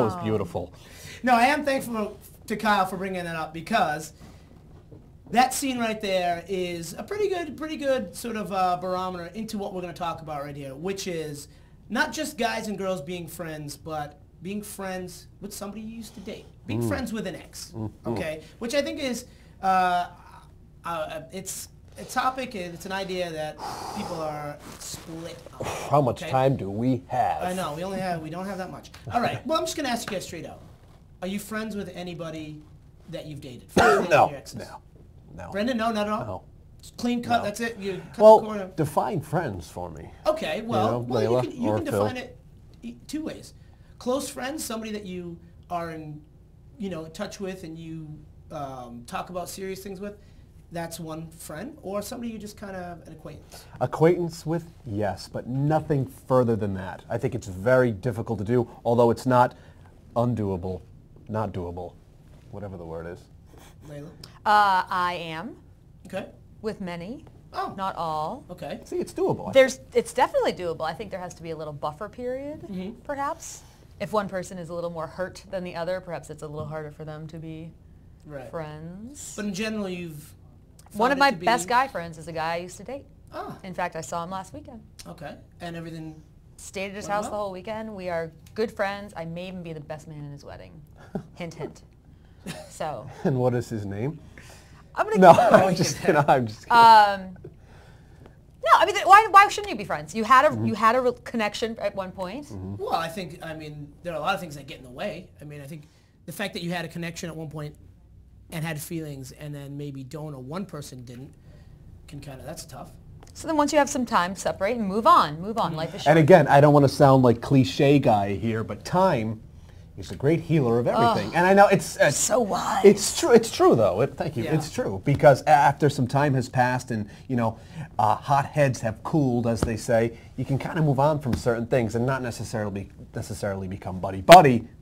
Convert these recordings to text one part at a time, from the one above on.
was beautiful. No, I am thankful to Kyle for bringing that up because that scene right there is a pretty good sort of barometer into what we're going to talk about right here, which is not just guys and girls being friends, but being friends with somebody you used to date. Being friends with an ex, okay? Which I think is, it's a topic, it's an idea that people are split on. How much time do we have? I know, we don't have that much. All right, well, I'm just going to ask you guys straight out. Are you friends with anybody that you've dated? No. Brendan, no, not at all? No. Just clean cut, that's it? You cut the Well, corner. define friends for me. Okay, well, You know, you Layla can or define it two ways. Close friends, somebody that you are in touch with and you talk about serious things with, that's one friend. Or somebody you just kind of an acquaintance. Acquaintance with, yes, but nothing further than that. I think it's very difficult to do, although it's not undoable, not doable, whatever the word is. Layla? I am. Okay. With many. Oh. Not all. Okay. See, it's doable. It's definitely doable. I think there has to be a little buffer period, perhaps. If one person is a little more hurt than the other, perhaps it's a little harder for them to be friends. But in general, you've one of my best guy friends is a guy I used to date. Oh. In fact, I saw him last weekend. Okay. And everything stayed at his house the whole weekend. We are good friends. I may even be the best man in his wedding. Hint, hint. So. And what is his name? I'm gonna. No, I'm just kidding. I'm just kidding. No, I mean, why shouldn't you be friends? You had a connection at one point. Well, I mean, there are a lot of things that get in the way. I mean, I think the fact that you had a connection at one point and had feelings and then maybe don't or one person didn't that's tough. So then once you have some time, separate and move on. Life is short. And again, I don't want to sound like cliche guy here, but time is a great healer of everything. And I know it's so wise. It's true. It's true, though. Thank you. Yeah. It's true because after some time has passed and hot heads have cooled, as they say, you can kind of move on from certain things and not necessarily become buddy,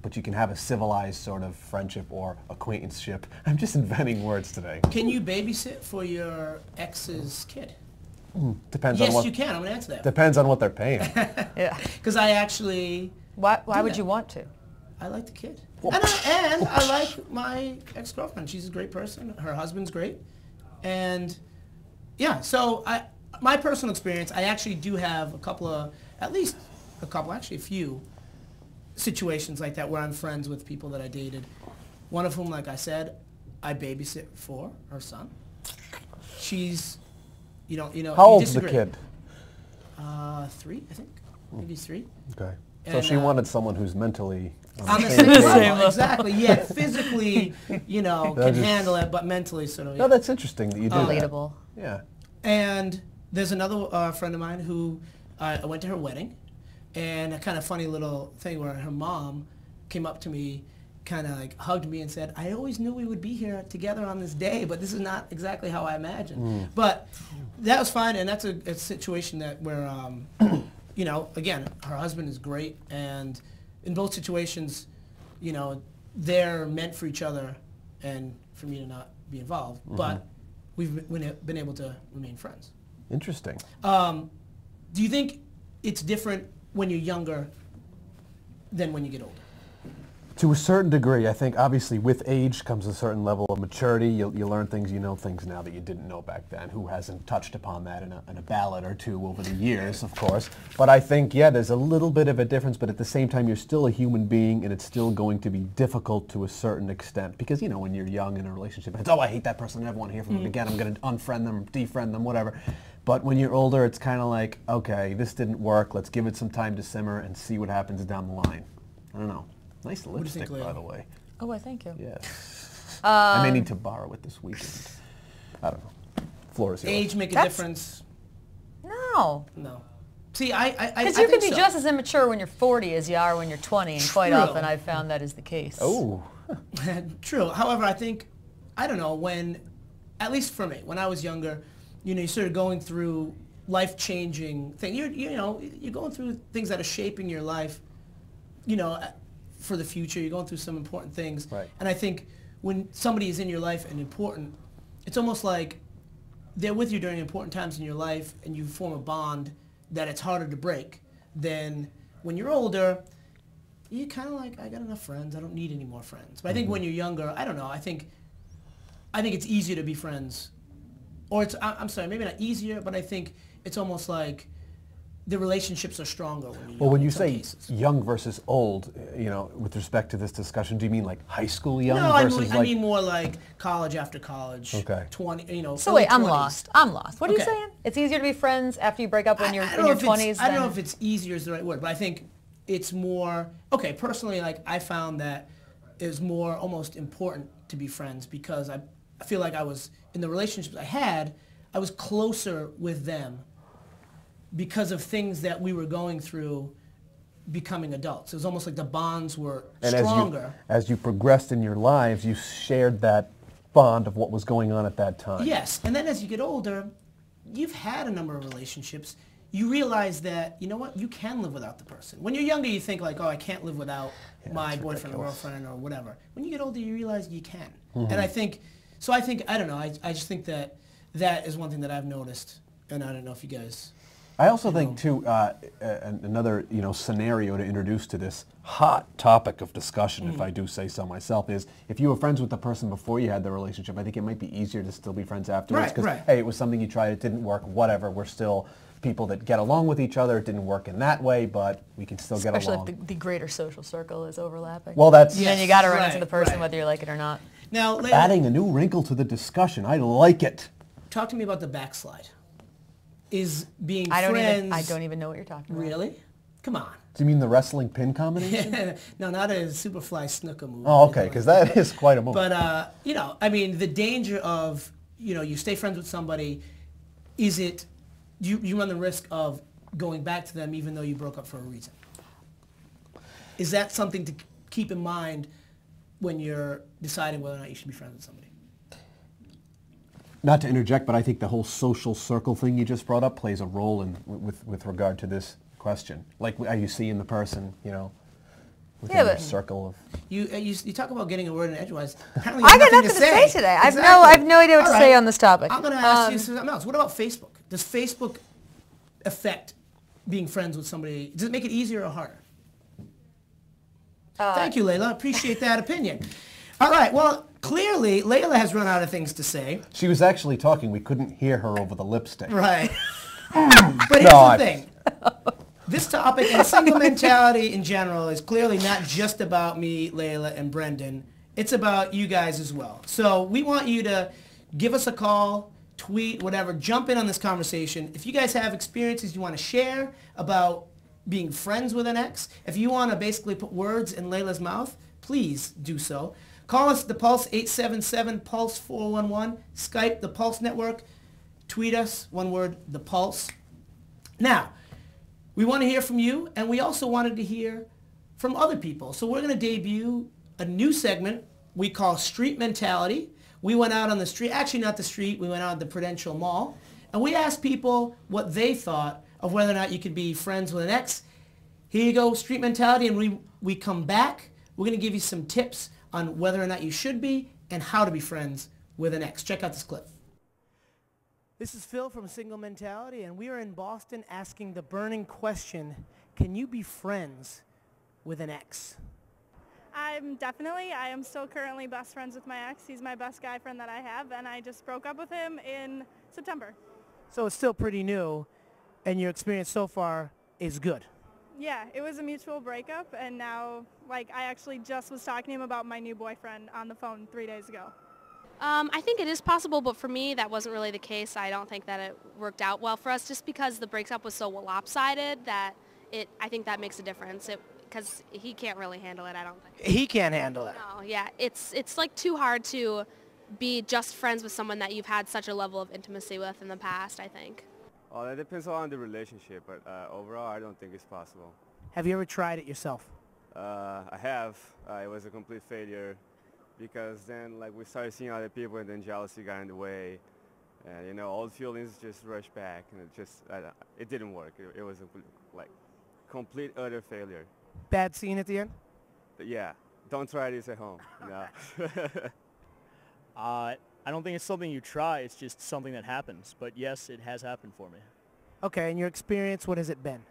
but you can have a civilized sort of friendship or acquaintanceship. I'm just inventing words today. Can you babysit for your ex's kid? Depends on Yes, what. you can. I'm going to answer that. Depends on what they're paying. Yeah. Because I actually. Why would you want to? I like the kid. And I like my ex-girlfriend. She's a great person. Her husband's great. And yeah, so my personal experience, I actually do have a few situations like that where I'm friends with people that I dated. One of whom, like I said, I babysit for her son. She's, How old's the kid? 3, I think. Maybe 3. Okay. So And, she wanted someone who's mentally on the same same page. level, exactly. Yeah, physically, can handle it, but mentally sort of. No, that's interesting that you do that. Relatable. Yeah. And there's another friend of mine who I went to her wedding, and a kind of funny little thing where her mom came up to me, kind of like hugged me and said, "I always knew we would be here together on this day, but this is not exactly how I imagined." But that was fine, and that's a situation where again, her husband is great, and in both situations, they're meant for each other and for me to not be involved. But we've been able to remain friends. Interesting. Do you think it's different when you're younger than when you get older? To a certain degree, I think obviously with age comes a certain level of maturity. You learn things, you know things now that you didn't know back then. Who hasn't touched upon that in a ballad or two over the years, of course. But I think, there's a little bit of a difference, but at the same time, you're still a human being, and it's still going to be difficult to a certain extent. Because, when you're young in a relationship, it's, I hate that person, I never want to hear from them again, I'm going to unfriend them, defriend them, whatever. But when you're older, it's kind of like, okay, this didn't work, let's give it some time to simmer and see what happens down the line. I don't know. Nice lipstick, by the way. Oh, well, thank you. Yes. I may need to borrow it this weekend. I don't know. Floor is yours. Age make a difference? No. No. See, I because you can be just as immature when you're 40 as you are when you're 20, and quite often I've found that is the case. Oh. True. However, I don't know, at least for me, when I was younger, you started going through life-changing things. You're going through things that are shaping your life, for the future. You're going through some important things. Right. And I think when somebody is in your life and important, it's almost like they're with you during important times in your life and you form a bond that it's harder to break than when you're older. you kind of like, I got enough friends. I don't need any more friends. But I think when you're younger, I don't know. I think it's easier to be friends, or I'm sorry, maybe not easier, but I think it's almost like the relationships are stronger when you're young. Well, when you in some say cases. young versus old, with respect to this discussion, do you mean like high school young No, versus I mean more like college after college. Okay. 20, So early wait, I'm 20s. lost. What are you Okay. saying? It's easier to be friends after you break up when you're I in don't your know if 20s. I don't know if it's easier is the right word, but I think it's more, okay, personally, like I found that it was more almost important to be friends because I feel like I was, in the relationships I had, I was closer with them because of things that we were going through becoming adults. It was almost like the bonds were stronger. As you progressed in your lives, you shared that bond of what was going on at that time. Yes, and then as you get older, you've had a number of relationships. You realize that, you know what, you can live without the person. When you're younger, you think like, oh, I can't live without my boyfriend or girlfriend or whatever. When you get older, you realize you can. And I think, I don't know, I just think that that is one thing that I've noticed, and I don't know if you guys... I also think, too, another scenario to introduce to this hot topic of discussion, if I do say so myself, is if you were friends with the person before you had the relationship, I think it might be easier to still be friends afterwards. Because, hey, it was something you tried, it didn't work, whatever. We're still people that get along with each other. It didn't work in that way, but we can still get along. Especially if the greater social circle is overlapping. Well, that's... And then you got to run into the person whether you like it or not. Now, adding a new wrinkle to the discussion. I like it. Talk to me about the backslide. Is being friends... I don't even know what you're talking about. Really? Come on. Do you mean the wrestling pin combination? No, not a Superfly snooker move. Oh, okay, because that is quite a move. But, I mean, the danger of, you stay friends with somebody, is it... You run the risk of going back to them even though you broke up for a reason. Is that something to keep in mind when you're deciding whether or not you should be friends with somebody? Not to interject, but I think the whole social circle thing you just brought up plays a role with regard to this question. Like, are you seeing the person, within your circle of... You talk about getting a word in edgewise. Apparently I got nothing to say today. Exactly. I have no idea what to say on this topic. I'm going to ask you something else. What about Facebook? Does Facebook affect being friends with somebody? Does it make it easier or harder? Thank you, Layla. Appreciate that opinion. All right. Well, clearly, Layla has run out of things to say. She was actually talking. We couldn't hear her over the lipstick. Right. But here's the thing. This topic and single mentality in general is clearly not just about me, Layla, and Brendan. It's about you guys as well. So we want you to give us a call, tweet, whatever. Jump in on this conversation. If you guys have experiences you want to share about being friends with an ex, if you want to basically put words in Layla's mouth, please do so. Call us at the Pulse 877-PULSE-411. Skype, the Pulse Network. Tweet us, one word, the Pulse. Now, we want to hear from you, and we also wanted to hear from other people. So we're going to debut a new segment we call Street Mentality. We went out on the street, actually not the street, we went out at the Prudential Mall, and we asked people what they thought of whether or not you could be friends with an ex. Here you go, Street Mentality, and we come back. We're going to give you some tips on whether or not you should be and how to be friends with an ex. Check out this clip. This is Phil from Single Mentality, and we are in Boston asking the burning question, can you be friends with an ex? I am still currently best friends with my ex. He's my best guy friend that I have, and I just broke up with him in September. So it's still pretty new, and your experience so far is good. Yeah, it was a mutual breakup, and now, I actually just was talking to him about my new boyfriend on the phone 3 days ago. I think it is possible, but for me, that wasn't really the case. I don't think that it worked out well for us just because the breakup was so lopsided that I think that makes a difference because he can't really handle it, I don't think. He can't handle it. No, yeah. It's too hard to be just friends with someone that you've had such a level of intimacy with in the past, I think. Well, that depends on the relationship, but overall, I don't think it's possible. Have you ever tried it yourself? I have. It was a complete failure. Because then, we started seeing other people, and then jealousy got in the way, and old feelings just rushed back, and it didn't work. It was a complete utter failure. Bad scene at the end? But yeah, don't try this at home. No. I don't think it's something you try. It's just something that happens. But yes, it has happened for me. Okay, in your experience, what has it been?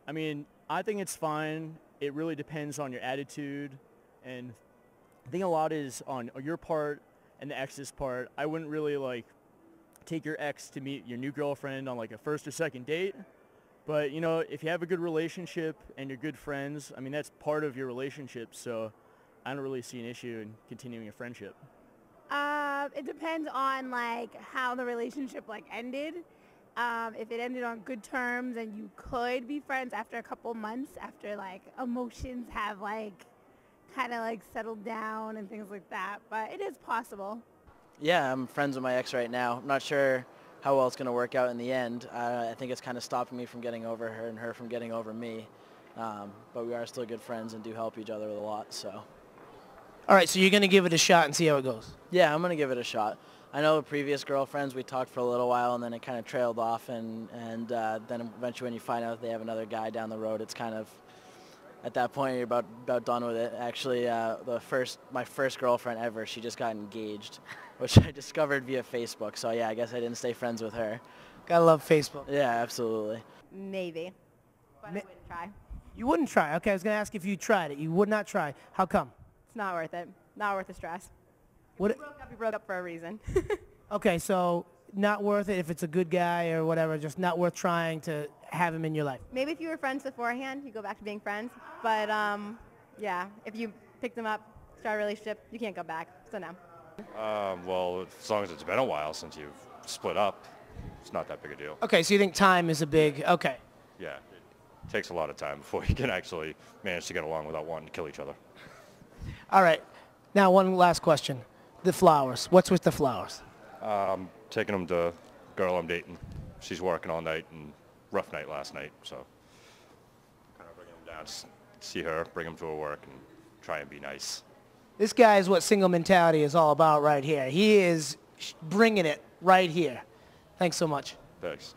I mean, I think it's fine it really depends on your attitude, and I think a lot is on your part and the ex's part. I wouldn't really like take your ex to meet your new girlfriend on like a first or second date. But, you know, if you have a good relationship and you're good friends, I mean, that's part of your relationship. So I don't really see an issue in continuing a friendship. It depends on like how the relationship like ended. If it ended on good terms and you could be friends after a couple months, after like emotions have like kind of like settled down and things like that. But it is possible. Yeah, I'm friends with my ex right now. I'm not sure how well it's going to work out in the end. I think it's kind of stopping me from getting over her and her from getting over me. But we are still good friends and do help each other with a lot, so. All right, so you're going to give it a shot and see how it goes? Yeah, I'm going to give it a shot. I know previous girlfriends, we talked for a little while, and then it kind of trailed off, and then eventually when you find out they have another guy down the road, it's kind of, at that point, you're about done with it. Actually, my first girlfriend ever, she just got engaged, which I discovered via Facebook. So yeah, I guess I didn't stay friends with her. Gotta love Facebook. Yeah, absolutely. Maybe, but I wouldn't try. You wouldn't try. Okay, I was gonna ask if you tried it. You would not try. How come? It's not worth it. Not worth the stress. What? We broke up for a reason. Okay, so not worth it if it's a good guy or whatever. Just not worth trying to have him in your life. Maybe if you were friends beforehand, you go back to being friends. But yeah, if you picked them up, start a relationship, you can't go back. So no. Well, as long as it's been a while since you've split up, it's not that big a deal. Okay, so you think time is a big, okay. Yeah, it takes a lot of time before you can actually manage to get along without wanting to kill each other. All right, now one last question. The flowers, what's with the flowers? Taking them to a girl I'm dating. She's working all night and rough night last night, so kind of bringing them down, see her, bring them to her work, and try and be nice. This guy is what single mentality is all about right here. He is bringing it right here. Thanks so much. Thanks.